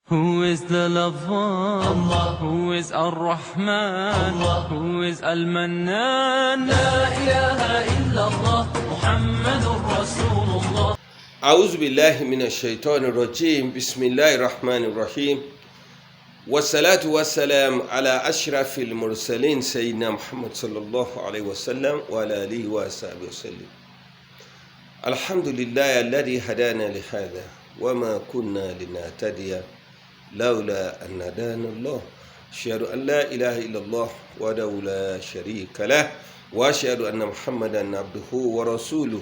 Who is the lover? Allah. Who is Ar-Rahman? Allah. Who is Al-Mannan? لا إله إلا الله محمد رسول الله. أعوذ بالله من الشيطان الرجيم. بسم الله الرحمن الرحيم. والصلاة والسلام على أشرف المرسلين سيدنا محمد صلى الله عليه وسلم وعلى آله وصحبه وسلم. الحمد لله الذي هدانا لهذا وما كنا لنهتدي لولا أن هدانا الله. أشهد أن لا إله إلا الله وحده لا شريك له وأشهد أن محمدا عبده ورسوله.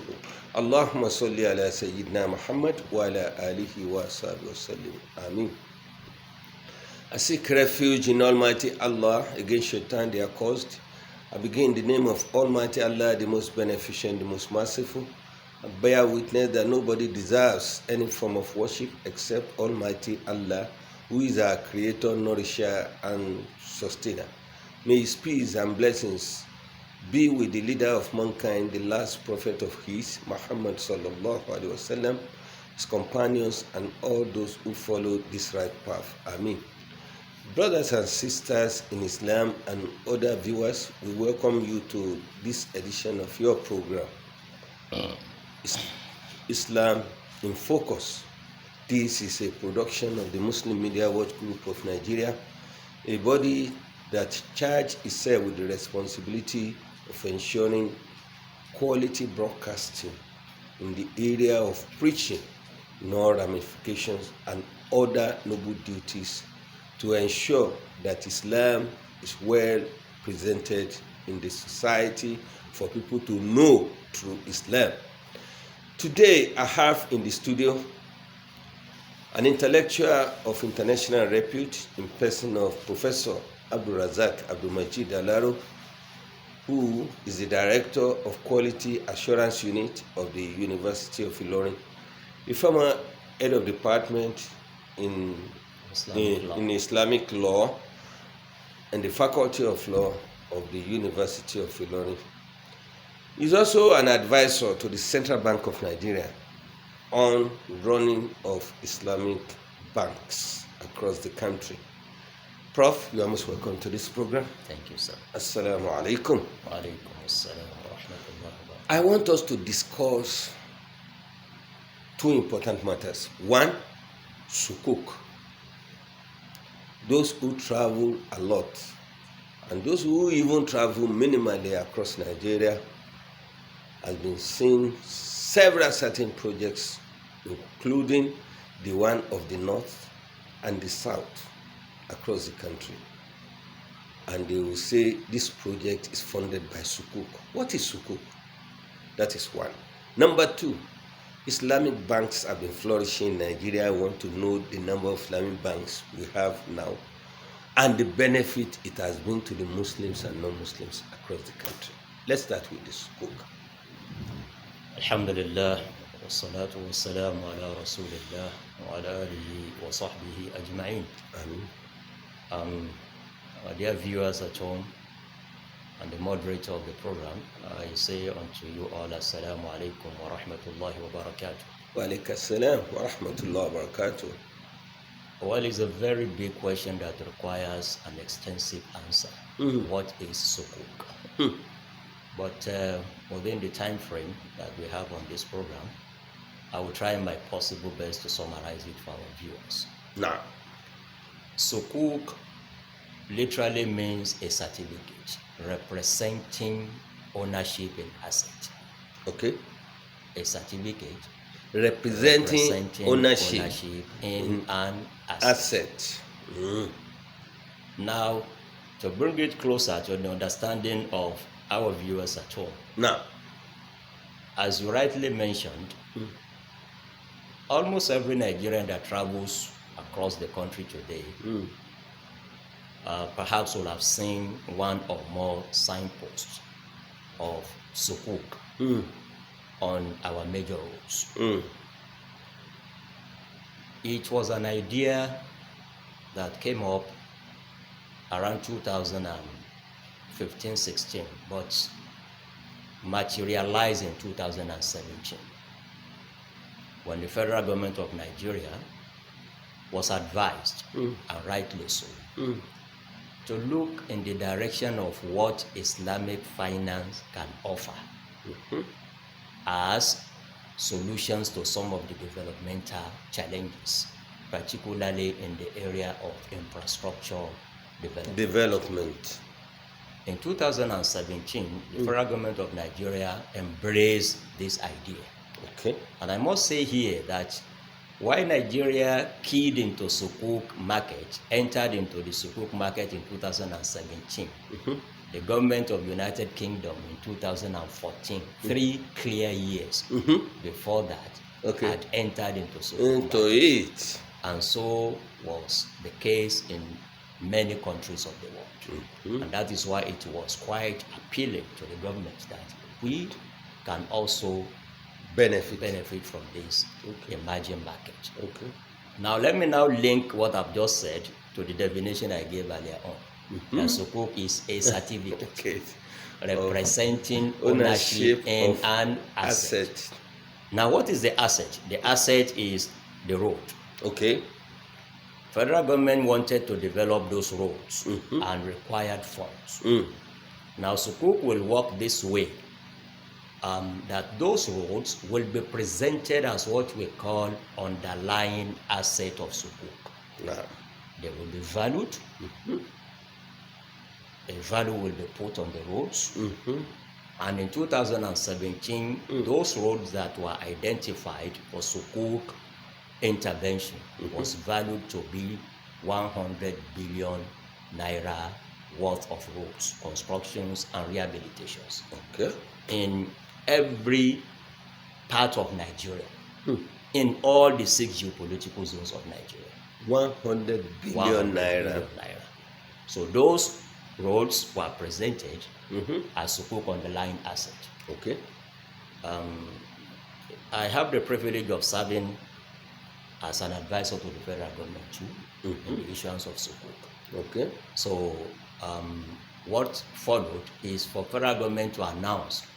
اللهم صل على سيدنا محمد وعلى آله وصحبه وسلم. آمين. I seek refuge in Almighty Allah against Shaitan, the accursed. I begin in the name of Almighty Allah, the most beneficent, the most merciful. I bear witness that nobody deserves any form of worship except Almighty Allah, who is our creator, nourisher, and sustainer. May His peace and blessings be with the leader of mankind, the last prophet of His, Muhammad sallallahu alaihi wasallam, his companions, and all those who follow this right path. Amen. Brothers and sisters in Islam and other viewers, we welcome you to this edition of your program, Islam in Focus. This is a production of the Muslim Media Watch Group of Nigeria, a body that charges itself with the responsibility of ensuring quality broadcasting in the area of preaching, no ramifications, and other noble duties to ensure that Islam is well presented in the society for people to know through Islam. Today, I have in the studio an intellectual of international repute in person of Professor Abdulrazzaq Abdulmajeed Alaro, who is the Director of Quality Assurance Unit of the University of Ilorin, a former head of department in Islamic law and the Faculty of Law of the University of Ilorin. He's also an advisor to the Central Bank of Nigeria on running of Islamic banks across the country. Prof, you are most welcome to this program. Thank you, sir. Assalamu alaikum. Wa alaikum assalam wa rahmatullahi wa barakatuh. I want us to discuss two important matters. One, Sukuk. Those who travel a lot and those who even travel minimally across Nigeria has been seeing several certain projects, including the one of the north and the south across the country. And they will say this project is funded by Sukuk. What is Sukuk? That is one. Number two, Islamic banks have been flourishing in Nigeria. I want to know the number of Islamic banks we have now and the benefit it has been to the Muslims and non-Muslims across the country. Let's start with the Sukuk. Alhamdulillah, wassalatu wassalamu ala rasulillah wa ala alihi wa sahbihi ajma'in. Amen. Dear viewers at home and the moderator of the program, I say unto you all, assalamu alaikum wa rahmatullahi wa barakatuh. Wa alaikum assalam wa rahmatullahi wa barakatuh. Well, it's a very big question that requires an extensive answer. What is Sukuk? But within the time frame that we have on this program, I will try my possible best to summarize it for our viewers. Now, Sukuk literally means a certificate representing ownership in asset. okay, A certificate representing ownership in an asset. asset. Now, to bring it closer to the understanding of our viewers at home, Now, as you rightly mentioned, almost every Nigerian that travels across the country today perhaps will have seen one or more signposts of Sukuk on our major roads. It was an idea that came up around 2015-16, but materialized in 2017, when the federal government of Nigeria was advised, and rightly so, to look in the direction of what Islamic finance can offer as solutions to some of the developmental challenges, particularly in the area of infrastructure development. In 2017, the federal government of Nigeria embraced this idea. Okay. And I must say here that while Nigeria keyed into Sukuk market, entered into the Sukuk market in 2017, the government of United Kingdom in 2014, 3 clear years before that, had entered into Sukuk market. And so was the case in many countries of the world. And that is why it was quite appealing to the government that we can also benefit from this emerging market. Okay. Now let me now link what I've just said to the definition I gave earlier on. That Sukuk is a certificate representing ownership in an asset. Now what is the asset? The asset is the road. Okay. Federal government wanted to develop those roads and required funds. Now Sukuk will work this way, that those roads will be presented as what we call underlying asset of Sukuk. They will be valued. A value will be put on the roads. And in 2017, those roads that were identified for Sukuk intervention was valued to be 100 billion naira worth of roads, constructions, and rehabilitations. Okay. In every part of Nigeria, in all the 6 geopolitical zones of Nigeria. 100 billion naira. So those roads were presented as Sukuk underlying asset. Okay. I have the privilege of serving as an advisor to the federal government too in the issuance of Sukuk. Okay. So what followed is for federal government to announce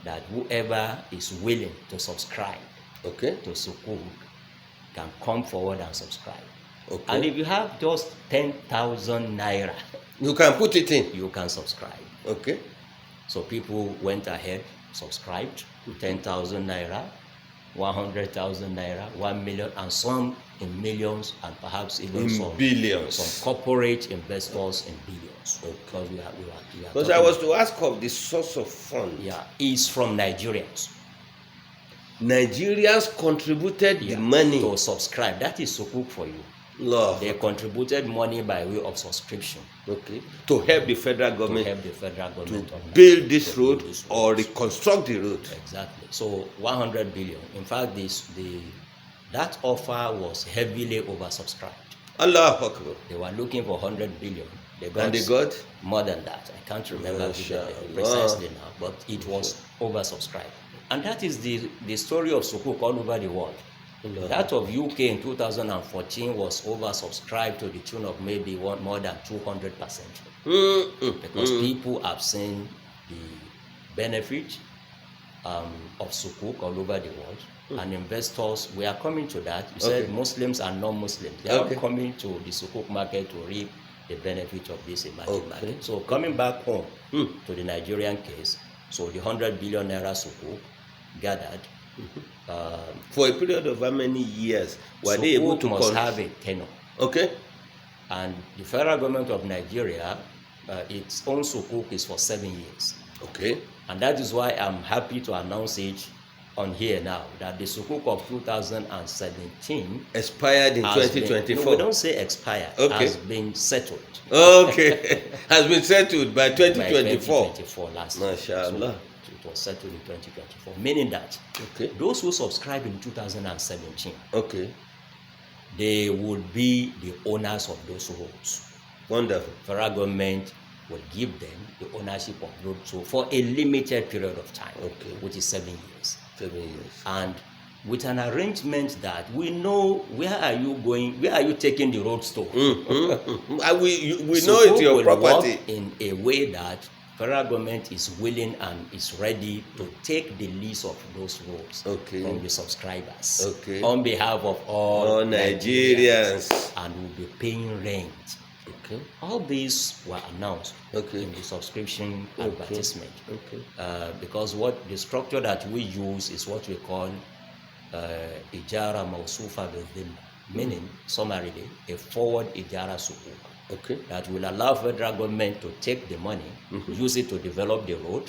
that whoever is willing to subscribe to Sukuk can come forward and subscribe. Okay. And if you have just 10,000 naira, you can put it in. You can subscribe. Okay. So people went ahead, subscribed, 10,000 naira, 100,000 naira, 1 million, and some in millions, and perhaps even some billions. Some corporate investors in billions. Because we are because I was to ask of the source of fund. Yeah, is from Nigerians. Nigerians contributed the money to subscribe. That is Sukuk for you. Love. They contributed money by way of subscription. Okay. To help the federal government. To build this road or reconstruct the road. Exactly. So 100 billion. In fact, that offer was heavily oversubscribed. Allahu Akbar. They were looking for 100 billion. They got more than that. I can't remember precisely now, but it was oversubscribed. And that is the story of Sukuk all over the world. That of UK in 2014 was oversubscribed to the tune of maybe more than 200%. Because people have seen the benefit of Sukuk all over the world. And investors, we are coming to that. You said Muslims and non-Muslims. They are coming to the Sukuk market to reap the benefit of this emerging market. So coming back home to the Nigerian case, so the 100 billion naira Sukuk gathered. For a period of how many years were they able to have a tenure? Okay. And the federal government of Nigeria, its own Sukuk is for 7 years. Okay. And that is why I'm happy to announce it on here now, that the Sukuk of 2017 expired in 2024. No, we don't say expired. Has been settled. Okay. Has been settled by 2024. By 2024 last year. MashaAllah. So it was settled in 2024, meaning that those who subscribed in 2017, they would be the owners of those roads. Wonderful. Federal government will give them the ownership of roads for a limited period of time, which is 7 years. 7 years. And with an arrangement that we know where are you going, where are you taking the roads to. We know it's your property. Work in a way that federal government is willing and is ready to take the lease of those roads from the subscribers on behalf of all Nigerians, and will be paying rent. All these were announced in the subscription advertisement. Because what the structure that we use is what we call ijara mausufa bidhimma, meaning summarily a forward ijara sukuk. That will allow federal government to take the money, use it to develop the road,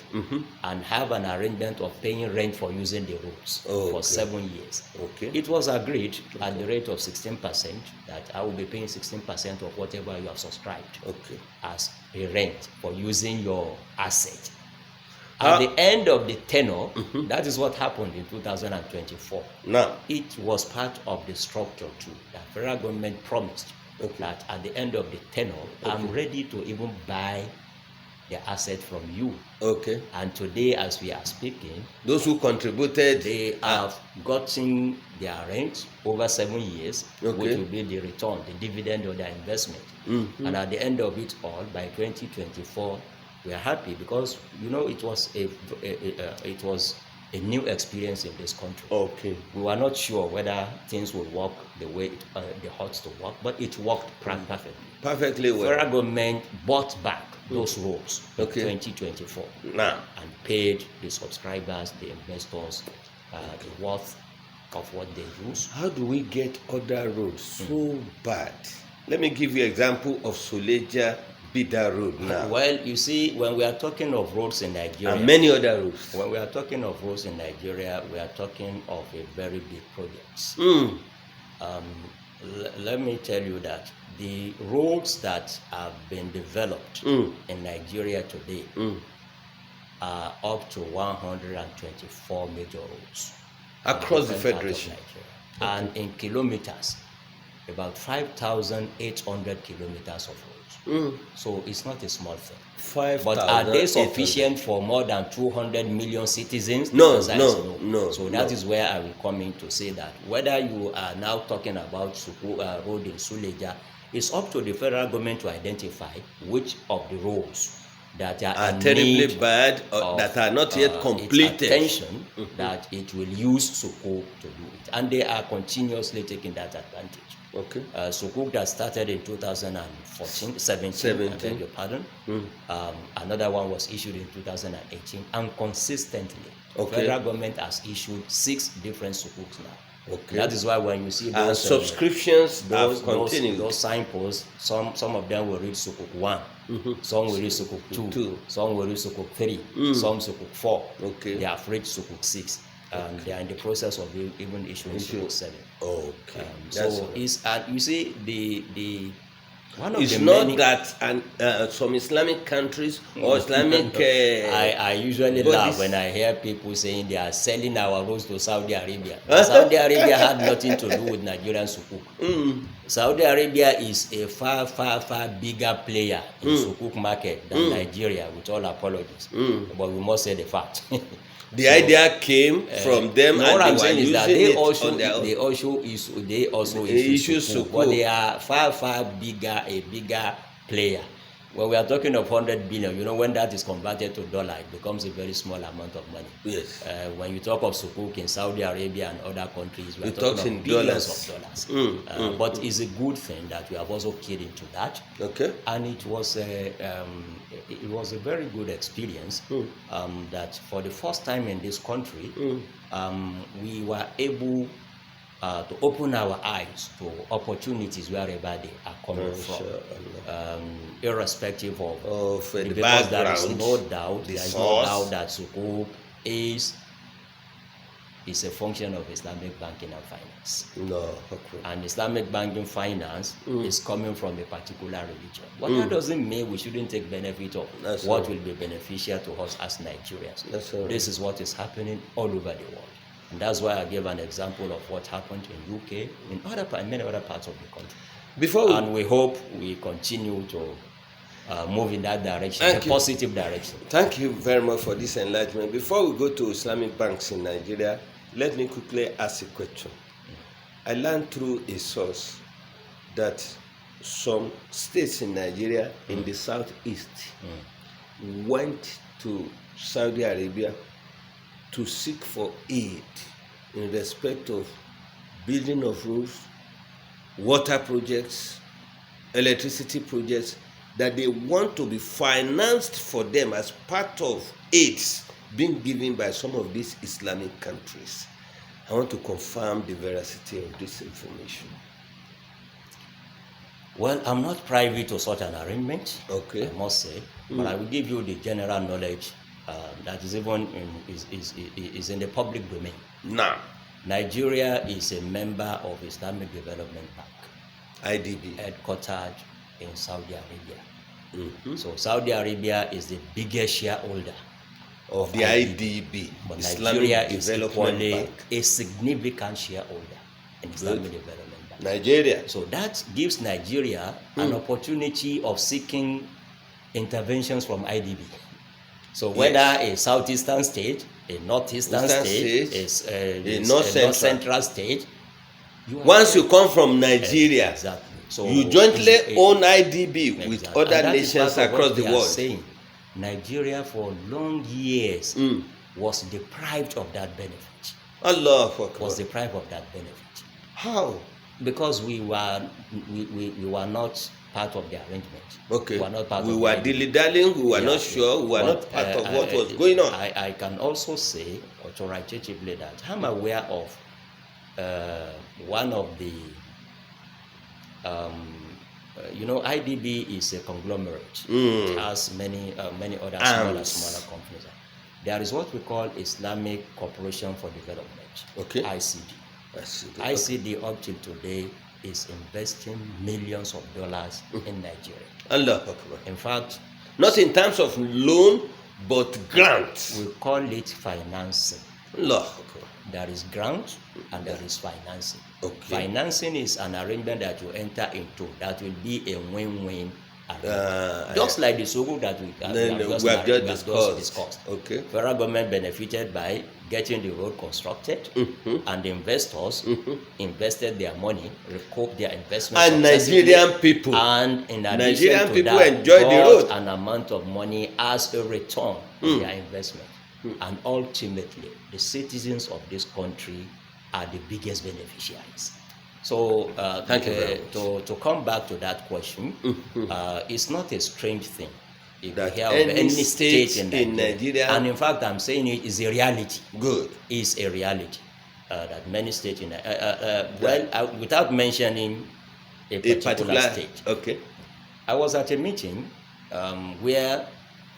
and have an arrangement of paying rent for using the roads for 7 years. It was agreed at the rate of 16% that I will be paying 16% of whatever you have subscribed as a rent for using your asset. At the end of the tenure, that is what happened in 2024. Now, it was part of the structure too. The federal government promised that at the end of the tenure, I'm ready to even buy the asset from you. And today, as we are speaking, those who contributed, they have gotten their rent over 7 years, which will be the return, the dividend of their investment. And at the end of it all, by 2024, we are happy because it was a new experience in this country. We were not sure whether things would work the way they ought to work, but it worked perfectly well. Federal government bought back those roads in 2024 and paid the subscribers, the investors, the worth of what they use. How do we get other roads so bad? Let me give you an example of Suleja Bida Road now. Well, you see, when we are talking of roads in Nigeria, and many other roads, when we are talking of roads in Nigeria, we are talking of a very big project. Let me tell you that the roads that have been developed in Nigeria today are up to 124 major roads across the federation, and in kilometers, about 5,800 kilometers of roads. So it's not a small thing. But are they sufficient for more than 200 million citizens? No. So that is where I will come in to say that whether you are now talking about Sukuk road in Suleja, it's up to the federal government to identify which of the roads that are terribly bad or that are not yet completed, attention that it will use Sukuk to do it, and they are continuously taking that advantage. Sukuk that started in 17, I beg your pardon. Another one was issued in 2018, and consistently, federal government has issued 6 different Sukuks now. That is why when you see those subscriptions, those signposts, some of them will read Sukuk 1, some will read Sukuk 2, some will read Sukuk 3, some Sukuk 4. They have reached Sukuk 6. And they are in the process of even issuing Sukuk 7. So you see the one of it's the not many, that some Islamic countries or Islamic I usually laugh when I hear people saying they are selling our roads to Saudi Arabia. Saudi Arabia had nothing to do with Nigerian Sukuk. Saudi Arabia is a far bigger player in Sukuk market than Nigeria, with all apologies. But we must say the fact. The idea came from them, and what I'm they saying were is that using they it also on their own. they also issue Sukuk, but they are far bigger, a bigger player. When we are talking of 100 billion, when that is converted to dollar, it becomes a very small amount of money. Yes. When you talk of Sukuk in Saudi Arabia and other countries, we are It talking talks of in billions dollars. of dollars. But it's a good thing that we have also keyed into that. And it was a very good experience that for the first time in this country, we were able to open our eyes to opportunities wherever they are coming from, irrespective of the background. There is no doubt that Sukuk is a function of Islamic banking and finance. And Islamic banking finance is coming from a particular religion. But that doesn't mean we shouldn't take benefit of what will be beneficial to us as Nigerians. This is what is happening all over the world. And that's why I gave an example of what happened in UK, in many other parts of the country. And we hope we continue to move in that direction, a positive direction. Thank you very much for this enlightenment. Before we go to Islamic banks in Nigeria, let me quickly ask a question. I learned through a source that some states in Nigeria, in the southeast, went to Saudi Arabia to seek for aid in respect of building of roads, water projects, electricity projects, that they want to be financed for them as part of aids being given by some of these Islamic countries. I want to confirm the veracity of this information. Well, I'm not privy to such an arrangement, Okay. I must say, but I will give you the general knowledge that is even is in the public domain. Now, Nigeria is a member of Islamic Development Bank, IDB. headquartered in Saudi Arabia. So Saudi Arabia is the biggest shareholder Of the IDB, but Islamic Nigeria is Development equally Bank. a significant shareholder in Islamic Development Bank. Nigeria. So that gives Nigeria an opportunity of seeking interventions from IDB. So whether a southeastern state, a northeastern Eastern state, state, a North north Central. central state, Once you come from Nigeria, exactly. So you jointly it's a- own IDB with exactly. other And that is nations part of what across the they are world. saying. Nigeria for long years was deprived of that benefit. Allahu Akbar. Was deprived of that benefit How? because we were not part of the arrangement. Okay. We were not part We of were the dilly-dallying, we were Yeah, not yeah. sure, we were But, not part of what was going on. I can also say authoritatively that I'm aware of one of the, IDB is a conglomerate. It has many other smaller companies. There is what we call Islamic Corporation for Development, Okay. ICD. I see. ICD up till today is investing millions of dollars in Nigeria. Allahu Akbar. In fact, Not in terms of loan, but grants. we call it financing. Allahu Akbar. There is grant and there is financing. Okay. Financing is an arrangement that you enter into that will be a win-win arrangement. Just like the Sukuk that we have just discussed. Okay. Federal government benefited by getting the road constructed, and the investors invested their money, recouped their investment. And Nigerian people. And in addition Nigerian to people that, enjoy the got road. an amount of money as a return on their investment. And ultimately, the citizens of this country are the biggest beneficiaries. So, Thank you very much. to come back to that question, it's not a strange thing. If That you hear of any state in Nigeria- and in fact, I'm saying it is a reality. Good. Is a reality that many states in without mentioning a particular state. Okay. I was at a meeting where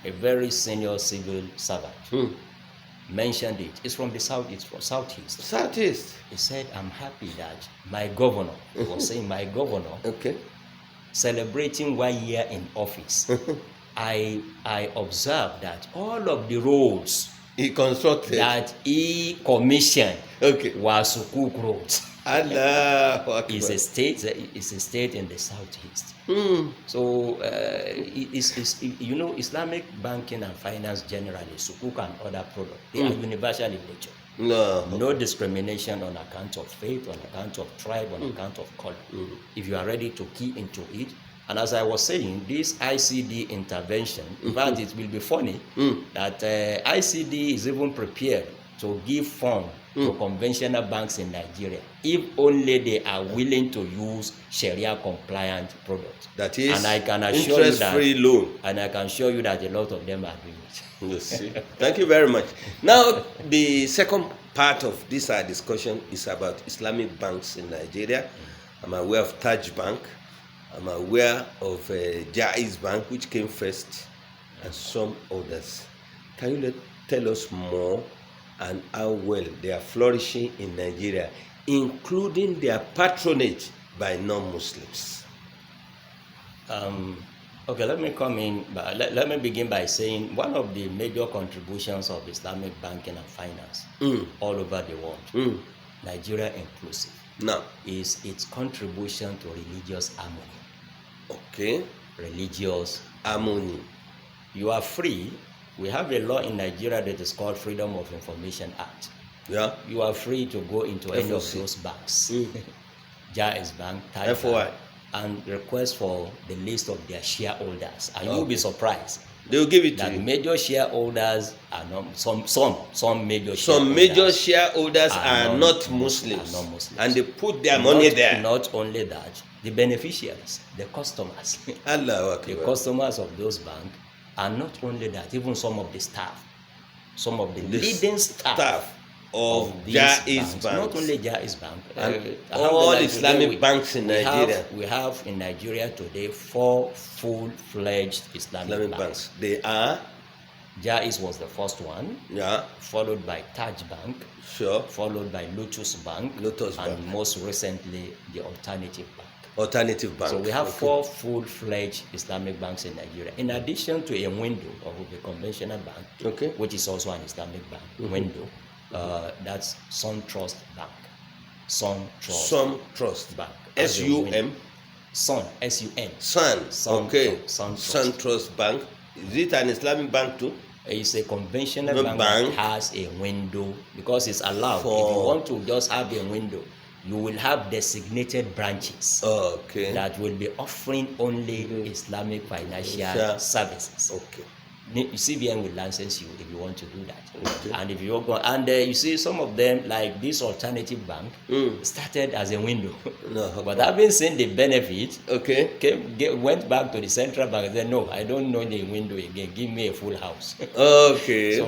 a very senior civil servant mentioned it. It's from the south. It's from southeast. Southeast. He said, "I'm happy that my governor," he was saying, "my governor, Okay. celebrating 1 year in office. I observed that all of the roads He constructed. that he commissioned Okay. were Sukuk roads." Allahu Akbar. It's a state in the southeast. So Islamic banking and finance generally, Sukuk and other products, they are universal in nature. No discrimination on account of faith, on account of tribe, on account of color. If you are ready to key into it, and as I was saying, this ICD intervention, in fact, it will be funny that ICD is even prepared to give funds to conventional banks in Nigeria, if only they are willing to use Sharia compliant products. That is and I can assure you interest-free loan. And I can assure you that a lot of them are doing it. You see. Thank you very much. Now, the second part of this our discussion is about Islamic banks in Nigeria. I'm aware of Taj Bank. I'm aware of Jaiz Bank, which came first, and some others. Can you tell us more and how well they are flourishing in Nigeria, including their patronage by non-Muslims? Okay, let me come in. But let me begin by saying one of the major contributions of Islamic banking and finance all over the world, Nigeria inclusive, Now, is its contribution to religious harmony. okay, Religious. harmony. You are free. We have a law in Nigeria that is called Freedom of Information Act. Yeah. You are free to go into any of FOC. those banks, Jaiz Bank, Taj FOI. Bank, and request for the list of their shareholders. And you'll be surprised They will give it to that you. major shareholders are not some major shareholders are not Muslims. Are not Muslims. And they put their money there. Not only that, the beneficiaries, the customers, Allah the customers of those banks are not only that, even some of the staff, some of the leading staff of Jaiz Bank. Not only Jaiz Bank, and all Islamic banks in Nigeria. We have in Nigeria today 4 full-fledged Islamic banks. They are? Jaiz was the first one. Yeah. Followed by Taj Bank. Sure. Followed by Lotus Bank. And most recently, the Alternative Bank. Alternative Bank. So we have 4 full-fledged Islamic banks in Nigeria. In addition to a window of a conventional bank, which is also an Islamic bank, window. That's Sun Trust Bank. Sun Trust Bank. S-U-M? Sun. S-U-N. Sun. Okay. Sun Trust Bank. Is it an Islamic bank too? It's a conventional bank that has a window because it's allowed. If you want to just have a window, you will have designated branches that will be offering only Islamic financial services. Okay. CBN will license you if you want to do that. And if you go, and you see some of them, like this alternative bank, started as a window. But having seen the benefit, went back to the central bank and said, no, I don't know the window again. Give me a full house. So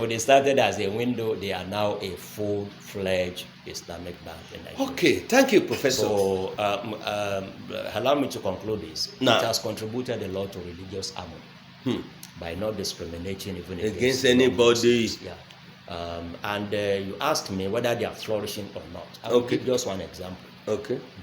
they started as a window. They are now a full-fledged Islamic bank in Nigeria. Okay, thank you, Professor. So allow me to conclude this. It has contributed a lot to religious harmony. By not discriminating even against anybody. And you asked me whether they are flourishing or not. I will give just one example.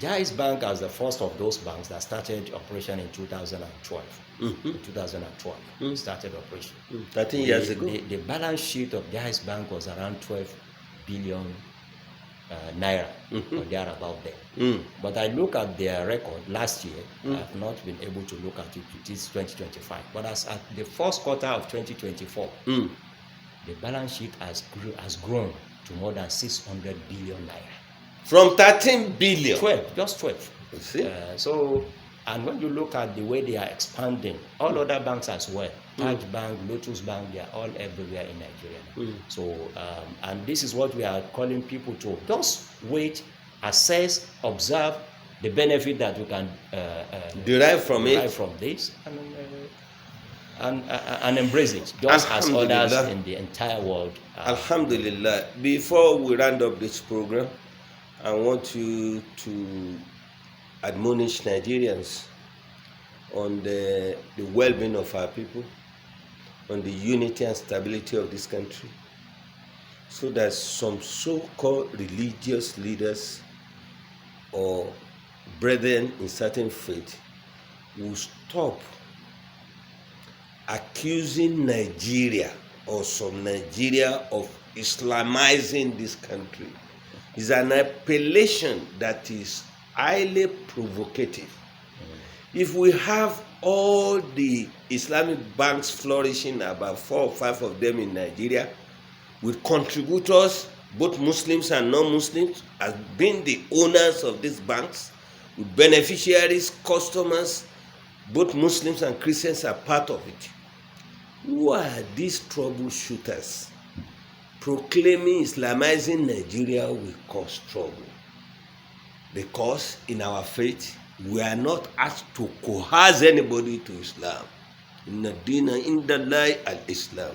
Jaiz Bank as the first of those banks that started operation in 2012. In 2012, started operation. 13 years ago. The balance sheet of Jaiz Bank was around 12 billion naira or thereabout there. But I look at their record last year. I have not been able to look at it. It is 2025. But as at the first quarter of 2024, the balance sheet has grown to more than 600 billion naira. From 13 billion? 12, just 12. You see? And when you look at the way they are expanding, all other banks as well, Taj Bank, Lotus Bank, they are all everywhere in Nigeria. So, and this is what we are calling people to just wait, assess, observe the benefit that we can derive from this, and embrace it, just as others in the entire world. Alhamdulillah. Before we round up this program, I want you to admonish Nigerians on the well-being of our people, on the unity and stability of this country, so that some so-called religious leaders or brethren in certain faith will stop accusing Nigeria or some Nigeria of Islamizing this country. It's an appellation that is highly provocative. If we have all the Islamic banks flourishing, about 4 or 5 of them in Nigeria, with contributors, both Muslims and non-Muslims, as being the owners of these banks, with beneficiaries, customers, both Muslims and Christians are part of it. Who are these troubleshooters proclaiming Islamizing Nigeria will cause trouble? Because in our faith, we are not asked to coerce anybody to Islam. Inna dina indallahi al-Islam.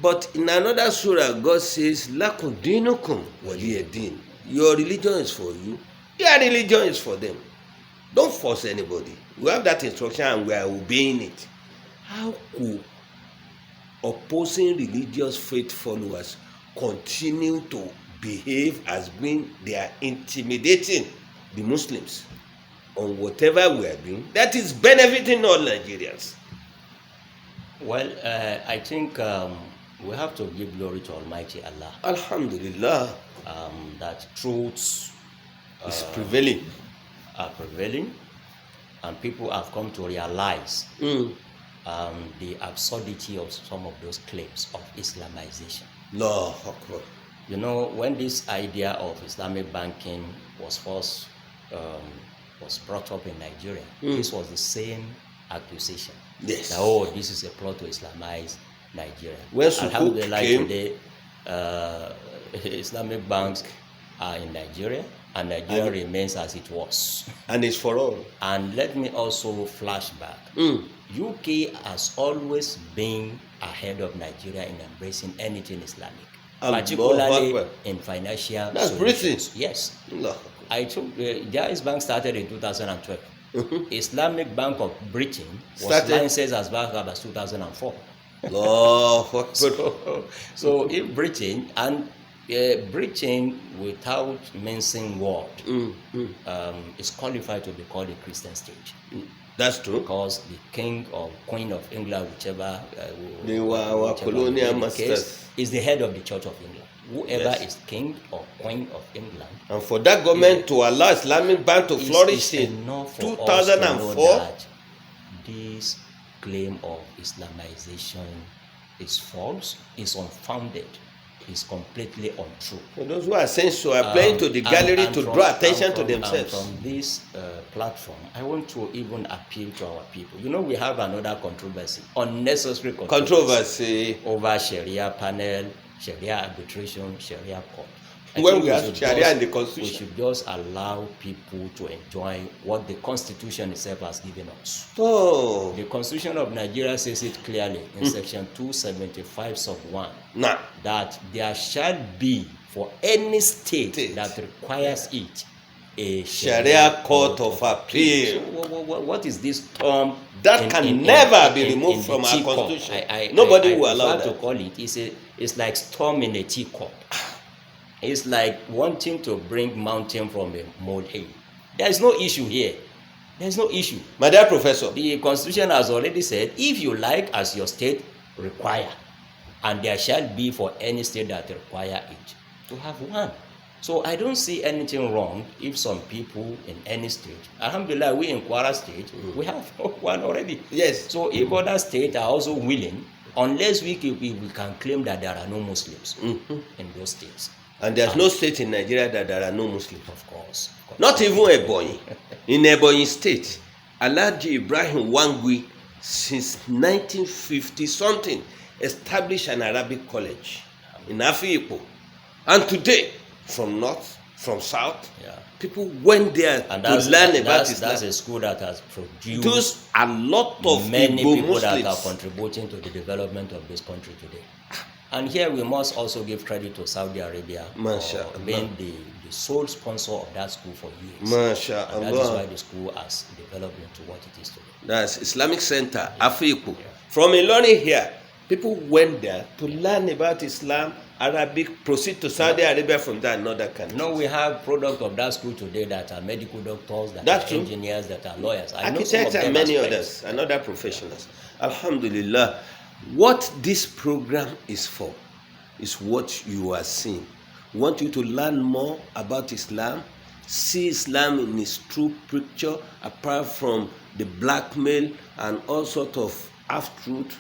But in another surah, God says, Lakum dinukum waliya din. Your religion is for you. Their religion is for them. Don't force anybody. We have that instruction and we are obeying it. How could opposing religious faith followers continue to behave as being they are intimidating the Muslims on whatever we are doing that is benefiting all Nigerians? Well, I think we have to give glory to Almighty Allah. Alhamdulillah. That truths is prevailing. Are prevailing, and people have come to realize the absurdity of some of those claims of Islamization. No. You know, when this idea of Islamic banking was first was brought up in Nigeria, this was the same accusation. Yes. That, oh, this is a plot to Islamize Nigeria. When Sukuk Alhamdulillah, came, today, Islamic banks are in Nigeria, and Nigeria remains as it was. And it's for all. And let me also flash back. UK has always been ahead of Nigeria in embracing anything Islamic, particularly in financial That's solutions. Britain. Yes. Allah. I took Jaiz Bank started in 2012. Islamic Bank of Britain was licensed as back as 2004. Allah. So if Britain and Britain, without mincing word, is qualified to be called a Christian state. That's true. Because the king or queen of England, whichever They were our colonial masters. is the head of the Church of England. Whoever Yes. is king or queen of England. And for that government to allow Islamic Bank to flourish in enough for us to know 2004, that this claim of Islamization is false, is unfounded, is completely untrue. for those who are saying so are playing to the gallery to draw attention to themselves. And from this platform, I want to even appeal to our people. You know, we have another controversy, unnecessary Controversy. over Sharia panel, Sharia arbitration, Sharia court. When we have Sharia in the We Constitution. should just allow people to enjoy what the Constitution itself has given us. Oh, The Constitution of Nigeria says it clearly in section 275 sub 1 now. that there shall be for any state State. that requires it a Sharia Court of Appeal. What is this term? That can never be removed in from the our teacup? Constitution. Nobody will allow prefer that. to call it. It's like storm in a teacup. It's like wanting to bring mountain from a molehill. There is no issue here. There is no issue. My dear professor, The Constitution has already said, if you like, as your state require, and there shall be for any state that require it, to have one. So I don't see anything wrong if some people in any state, alhamdulillah, we in Kwara State, we have one already. yes, So if other states are also willing, unless we can claim that there are no Muslims in those states. and there's no state in Nigeria that there are no Muslims. Of course. Not even Ebonyi. In Ebonyi State, Alhaji Ibrahim Wangui, since 1950 something, established an Arabic college in Afikpo. And today, from north, from south, Yeah. people went there And to that's, learn about that's Islam. a school that has produced Those a lot of many Igbo people that are Muslims. contributing to the development of this country today. And here we must also give credit to Saudi Arabia for MashaAllah. being the sole sponsor of that school for years. And that is MashaAllah. why the school has developed into what it is today. That's Islamic Center, Afikpo. From Ilorin here, people went there to learn about Islam, Arabic, proceed to Saudi Arabia from that another country. No, we have products of that school today that are medical doctors, that That's are true. engineers, that are lawyers. I know some of Architects them and many as others, friends. and other professionals. Alhamdulillah. What this program is for is what you are seeing. We want you to learn more about Islam, see Islam in its true picture, apart from the blackmail and all sort of half-truth,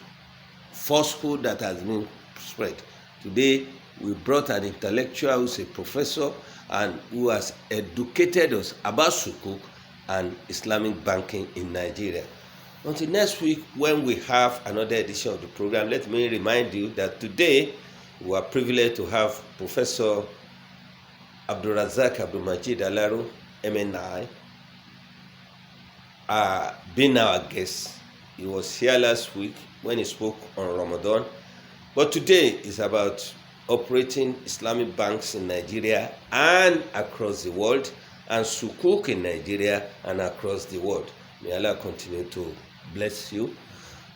falsehood that has been spread. Today, we brought an intellectual who's a professor and who has educated us about Sukuk and Islamic banking in Nigeria. Until next week, when we have another edition of the program, let me remind you that today we are privileged to have Professor Abdulrazzaq Abdulmajeed Alaro, MNI, being our guest. He was here last week when he spoke on Ramadan. But today is about operating Islamic banks in Nigeria and across the world, and Sukuk in Nigeria and across the world. May Allah continue to bless you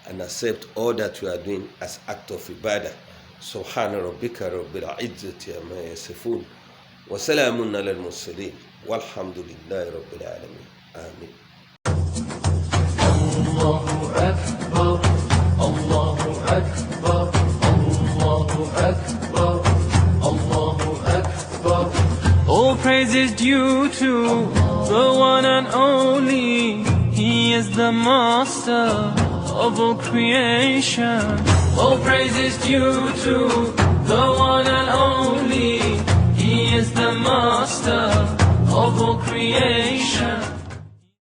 and accept all that you are doing as act of ibadah. Subhana rabbika rabbil izzati amma yasifun. Wa salamun ala al-mursalin. Walhamdulillahi rabbil alamin. Amin. Allahu Akbar, Allahu Akbar, Allahu Akbar, Allahu Akbar. All praise is due to the one and only. He is the master of all creation. All praise is due to the one and only. He is the master of all creation.